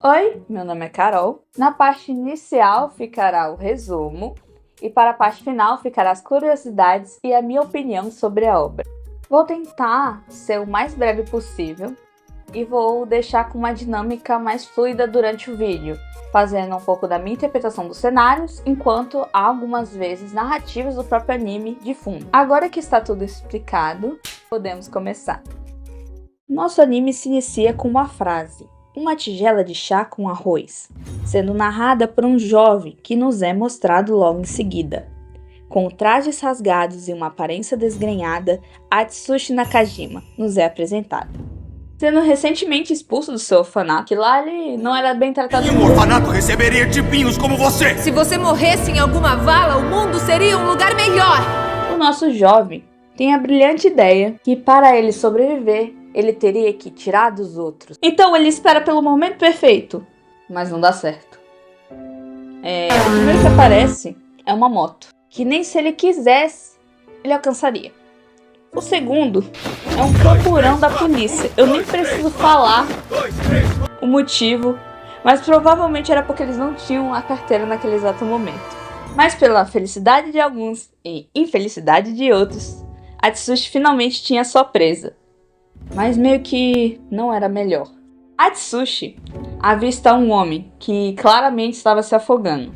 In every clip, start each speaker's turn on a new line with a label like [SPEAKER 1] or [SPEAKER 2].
[SPEAKER 1] Oi, meu nome é Carol. Na parte inicial ficará o resumo e para a parte final ficará as curiosidades e a minha opinião sobre a obra. Vou tentar ser o mais breve possível e vou deixar com uma dinâmica mais fluida durante o vídeo, fazendo um pouco da minha interpretação dos cenários, enquanto há algumas vezes narrativas do próprio anime de fundo. Agora que está tudo explicado, podemos começar. Nosso anime se inicia com uma frase: uma tigela de chá com arroz, sendo narrada por um jovem que nos é mostrado logo em seguida. Com trajes rasgados e uma aparência desgrenhada, Atsushi Nakajima nos é apresentado. Sendo recentemente expulso do seu orfanato, que lá ele não era bem tratado.
[SPEAKER 2] E um orfanato receberia tipinhos como você!
[SPEAKER 3] Se você morresse em alguma vala, o mundo seria um lugar melhor!
[SPEAKER 1] O nosso jovem tem a brilhante ideia que para ele sobreviver, ele teria que tirar dos outros. Então ele espera pelo momento perfeito, mas não dá certo. O primeiro que aparece é uma moto, que nem se ele quisesse, ele alcançaria. O segundo é um procurão da polícia. Eu nem preciso falar o motivo, mas provavelmente era porque eles não tinham a carteira naquele exato momento. Mas pela felicidade de alguns e infelicidade de outros, Atsushi finalmente tinha sua presa. Mas meio que não era melhor. Atsushi avista um homem que claramente estava se afogando.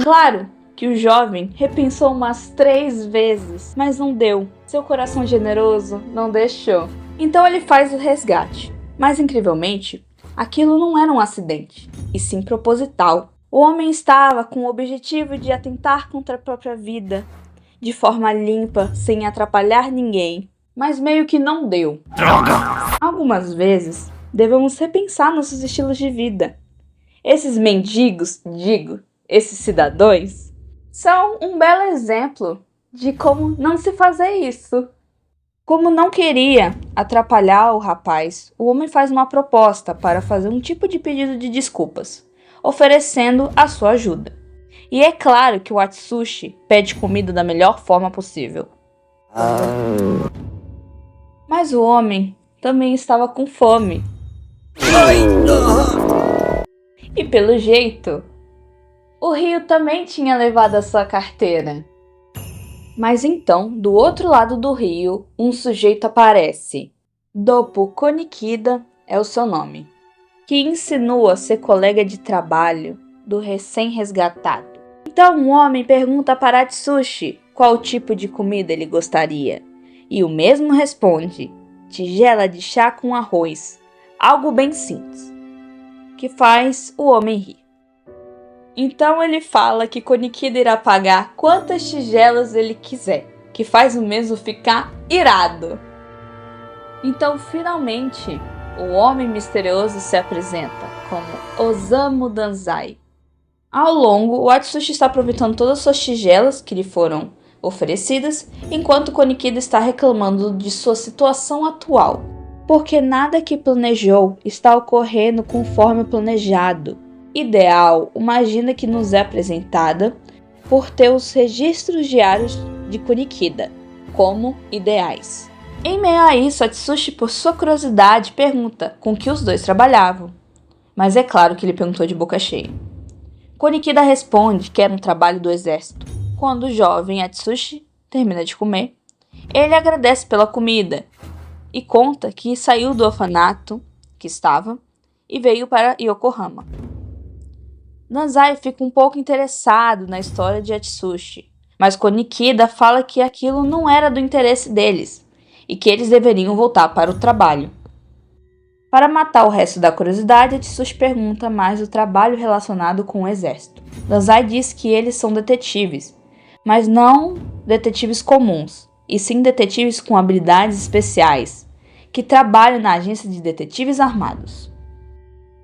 [SPEAKER 1] Claro que o jovem repensou umas 3 vezes, mas não deu. Seu coração generoso não deixou. Então ele faz o resgate. Mas incrivelmente, aquilo não era um acidente, e sim proposital. O homem estava com o objetivo de atentar contra a própria vida, de forma limpa, sem atrapalhar ninguém. Mas meio que não deu.
[SPEAKER 2] Droga!
[SPEAKER 1] Algumas vezes, devemos repensar nossos estilos de vida. Esses mendigos, esses cidadãos, são um belo exemplo de como não se fazer isso. Como não queria atrapalhar o rapaz, o homem faz uma proposta para fazer um tipo de pedido de desculpas, oferecendo a sua ajuda. E é claro que o Atsushi pede comida da melhor forma possível. Mas o homem também estava com fome. E pelo jeito, o Rio também tinha levado a sua carteira. Mas então, do outro lado do rio, um sujeito aparece. Doppo Konikida é o seu nome, que insinua ser colega de trabalho do recém-resgatado. Então o homem pergunta para Atsushi qual tipo de comida ele gostaria. E o mesmo responde: tigela de chá com arroz, algo bem simples, que faz o homem rir. Então ele fala que Konikida irá pagar quantas tigelas ele quiser, que faz o mesmo ficar irado. Então finalmente o homem misterioso se apresenta como Osamu Danzai. Ao longo, o Atsushi está aproveitando todas as suas tigelas que lhe foram oferecidas, enquanto Konikida está reclamando de sua situação atual, porque nada que planejou está ocorrendo conforme planejado. Ideal, uma agenda que nos é apresentada por ter os registros diários de Konikida como ideais. Em meio a isso, Atsushi, por sua curiosidade, pergunta com que os dois trabalhavam, mas é claro que ele perguntou de boca cheia. Konikida responde que era um trabalho do exército. Quando o jovem Atsushi termina de comer, ele agradece pela comida e conta que saiu do orfanato que estava e veio para Yokohama. Danzai fica um pouco interessado na história de Atsushi, mas Konikida fala que aquilo não era do interesse deles e que eles deveriam voltar para o trabalho. Para matar o resto da curiosidade, Atsushi pergunta mais do trabalho relacionado com o exército. Danzai diz que eles são detetives, mas não detetives comuns, e sim detetives com habilidades especiais, que trabalham na agência de detetives armados.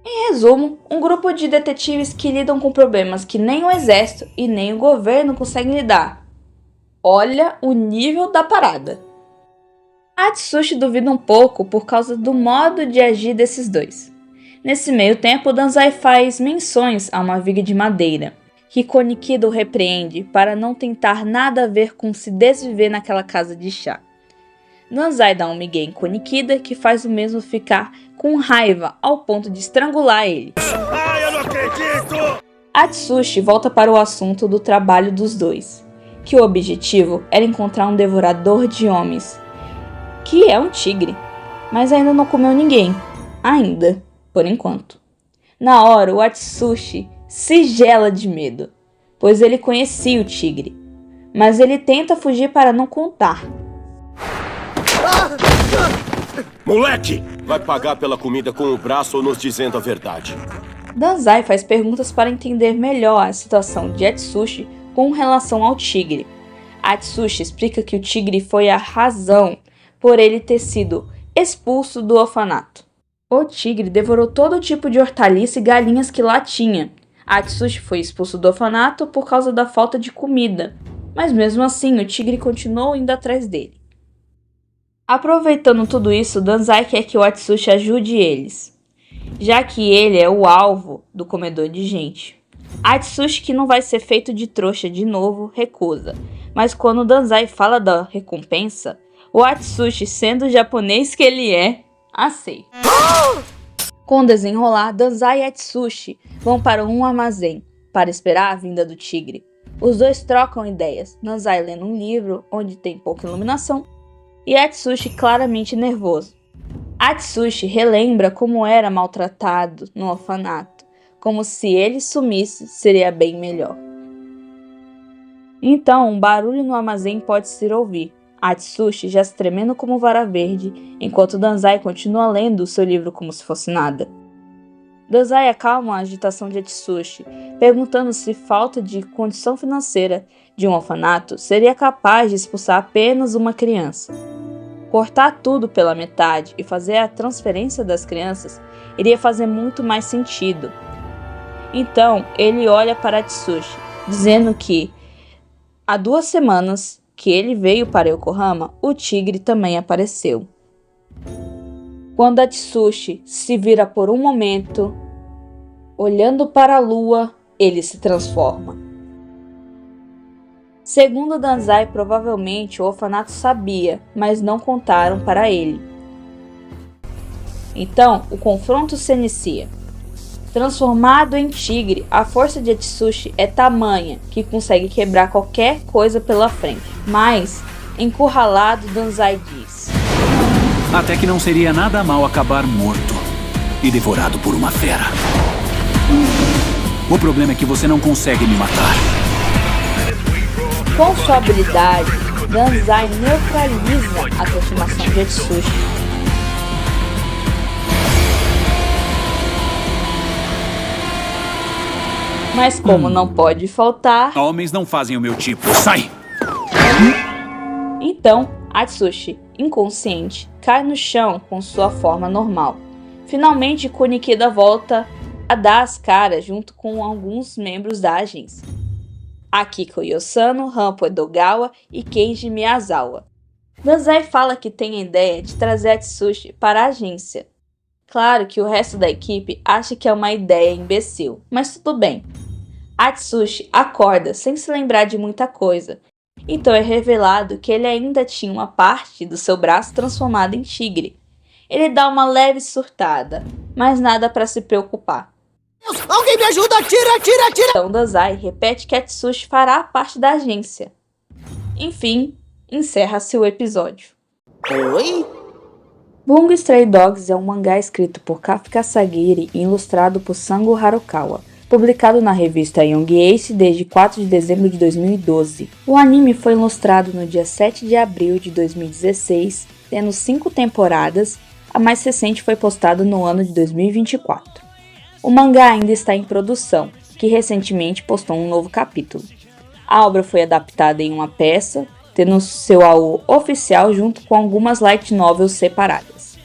[SPEAKER 1] Em resumo, um grupo de detetives que lidam com problemas que nem o exército e nem o governo conseguem lidar. Olha o nível da parada. Atsushi duvida um pouco por causa do modo de agir desses dois. Nesse meio tempo, Danzai faz menções a uma viga de madeira, que Konikida o repreende para não tentar nada a ver com se desviver naquela casa de chá. Danzai dá um migué em Konikida, que faz o mesmo ficar com raiva ao ponto de estrangular ele.
[SPEAKER 2] Ai, eu não acredito!
[SPEAKER 1] Atsushi volta para o assunto do trabalho dos dois, que o objetivo era encontrar um devorador de homens, que é um tigre, mas ainda não comeu ninguém, ainda, por enquanto. Na hora, o Atsushi se gela de medo, pois ele conhecia o tigre, mas ele tenta fugir para não contar.
[SPEAKER 2] Moleque!
[SPEAKER 4] Vai pagar pela comida com o braço ou nos dizendo a verdade?
[SPEAKER 1] Danzai faz perguntas para entender melhor a situação de Atsushi com relação ao tigre. Atsushi explica que o tigre foi a razão por ele ter sido expulso do orfanato. O tigre devorou todo tipo de hortaliça e galinhas que lá tinha. Atsushi foi expulso do orfanato por causa da falta de comida, mas mesmo assim o tigre continuou indo atrás dele. Aproveitando tudo isso, Danzai quer que o Atsushi ajude eles, já que ele é o alvo do comedor de gente. Atsushi, que não vai ser feito de trouxa de novo, recusa, mas quando Danzai fala da recompensa, o Atsushi, sendo o japonês que ele é, aceita. Com o desenrolar, Danzai e Atsushi vão para um armazém para esperar a vinda do tigre. Os dois trocam ideias, Danzai lendo um livro onde tem pouca iluminação e Atsushi claramente nervoso. Atsushi relembra como era maltratado no orfanato, como se ele sumisse seria bem melhor. Então, um barulho no armazém pode se ouvir. Atsushi já se tremendo como vara verde, enquanto Danzai continua lendo o seu livro como se fosse nada. Danzai acalma a agitação de Atsushi, perguntando se falta de condição financeira de um orfanato seria capaz de expulsar apenas uma criança. Cortar tudo pela metade e fazer a transferência das crianças iria fazer muito mais sentido. Então, ele olha para Atsushi, dizendo que há 2 semanas que ele veio para Yokohama, o tigre também apareceu. Quando Atsushi se vira por um momento, olhando para a lua, ele se transforma. Segundo Danzai, provavelmente o orfanato sabia, mas não contaram para ele. Então, o confronto se inicia. Transformado em tigre, a força de Atsushi é tamanha que consegue quebrar qualquer coisa pela frente. Mas, encurralado, Danzai diz:
[SPEAKER 5] até que não seria nada mal acabar morto e devorado por uma fera. O problema é que você não consegue me matar.
[SPEAKER 1] Com sua habilidade, Danzai neutraliza a transformação de Atsushi. Mas como não pode faltar,
[SPEAKER 5] Homens não fazem o meu tipo. Sai!
[SPEAKER 1] então Atsushi, inconsciente, cai no chão com sua forma normal. Finalmente, Konikida volta a dar as caras junto com alguns membros da agência. Akiko Yosano, Rampo Edogawa e Kenji Miyazawa. Danzai fala que tem a ideia de trazer Atsushi para a agência. Claro que o resto da equipe acha que é uma ideia imbecil, mas tudo bem. Atsushi acorda sem se lembrar de muita coisa, então é revelado que ele ainda tinha uma parte do seu braço transformada em tigre. Ele dá uma leve surtada, mas nada para se preocupar.
[SPEAKER 3] Alguém me ajuda! Tira!
[SPEAKER 1] Então Danzai repete que Atsushi fará parte da agência. Enfim, encerra-se o episódio.
[SPEAKER 3] Oi?
[SPEAKER 1] Bungo Stray Dogs é um mangá escrito por Kafka Sagiri e ilustrado por Sango Harukawa, publicado na revista Young Ace desde 4 de dezembro de 2012. O anime foi ilustrado no dia 7 de abril de 2016, tendo 5 temporadas, a mais recente foi postada no ano de 2024. O mangá ainda está em produção, que recentemente postou um novo capítulo. A obra foi adaptada em uma peça, tendo seu AU oficial junto com algumas light novels separadas.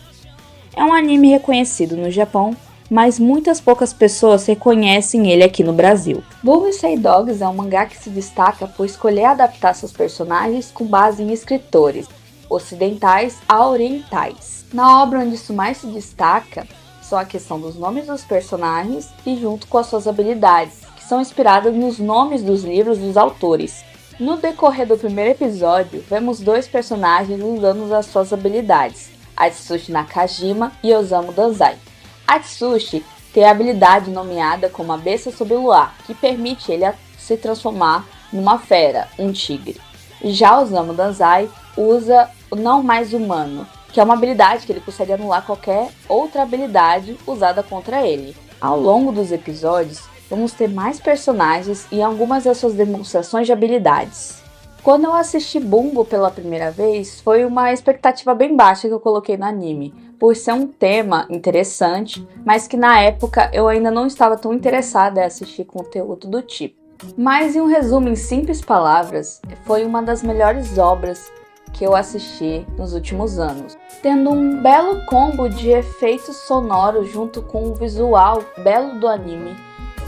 [SPEAKER 1] É um anime reconhecido no Japão, mas muitas poucas pessoas reconhecem ele aqui no Brasil. Bungo Stray Dogs é um mangá que se destaca por escolher adaptar seus personagens com base em escritores ocidentais a orientais. Na obra onde isso mais se destaca só a questão dos nomes dos personagens e junto com as suas habilidades, que são inspiradas nos nomes dos livros dos autores. No decorrer do primeiro episódio, vemos dois personagens usando as suas habilidades, Atsushi Nakajima e Osamu Dazai. Atsushi tem a habilidade nomeada como a Besta sob o Luar, que permite ele se transformar numa fera, um tigre. Já Osamu Dazai usa o Não Mais Humano, que é uma habilidade que ele consegue anular qualquer outra habilidade usada contra ele. Ao longo dos episódios, vamos ter mais personagens e algumas das suas demonstrações de habilidades. Quando eu assisti Bungo pela primeira vez, foi uma expectativa bem baixa que eu coloquei no anime, por ser um tema interessante, mas que na época eu ainda não estava tão interessada em assistir conteúdo do tipo. Mas em um resumo em simples palavras, foi uma das melhores obras que eu assisti nos últimos anos, tendo um belo combo de efeitos sonoros junto com o visual belo do anime.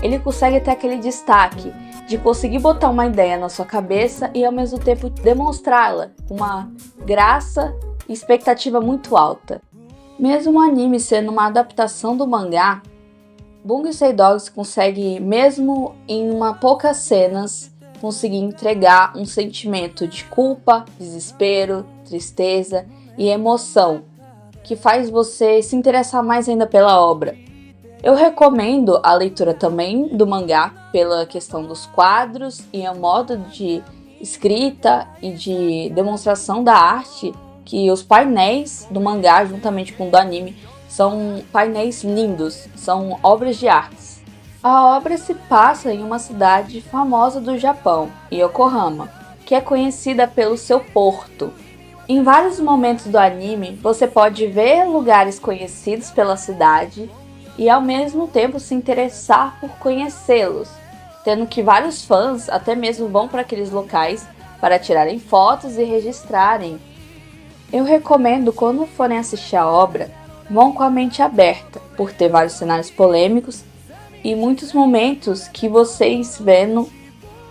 [SPEAKER 1] Ele consegue ter aquele destaque de conseguir botar uma ideia na sua cabeça e ao mesmo tempo demonstrá-la com uma graça e expectativa muito alta. Mesmo o anime sendo uma adaptação do mangá, Bungo Stray Dogs consegue, mesmo em poucas cenas, conseguir entregar um sentimento de culpa, desespero, tristeza e emoção, que faz você se interessar mais ainda pela obra. Eu recomendo a leitura também do mangá pela questão dos quadros e o modo de escrita e de demonstração da arte, que os painéis do mangá, juntamente com o do anime, são painéis lindos, são obras de arte. A obra se passa em uma cidade famosa do Japão, Yokohama, que é conhecida pelo seu porto. Em vários momentos do anime, você pode ver lugares conhecidos pela cidade e ao mesmo tempo se interessar por conhecê-los, tendo que vários fãs até mesmo vão para aqueles locais para tirarem fotos e registrarem. Eu recomendo, quando forem assistir a obra, vão com a mente aberta, por ter vários cenários polêmicos e muitos momentos que vocês vendo.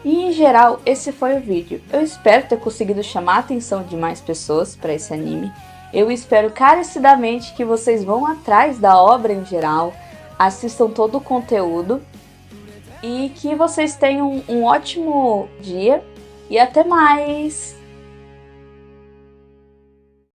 [SPEAKER 1] E em geral, esse foi o vídeo. Eu espero ter conseguido chamar a atenção de mais pessoas para esse anime. Eu espero carecidamente que vocês vão atrás da obra em geral, assistam todo o conteúdo e que vocês tenham um ótimo dia e até mais!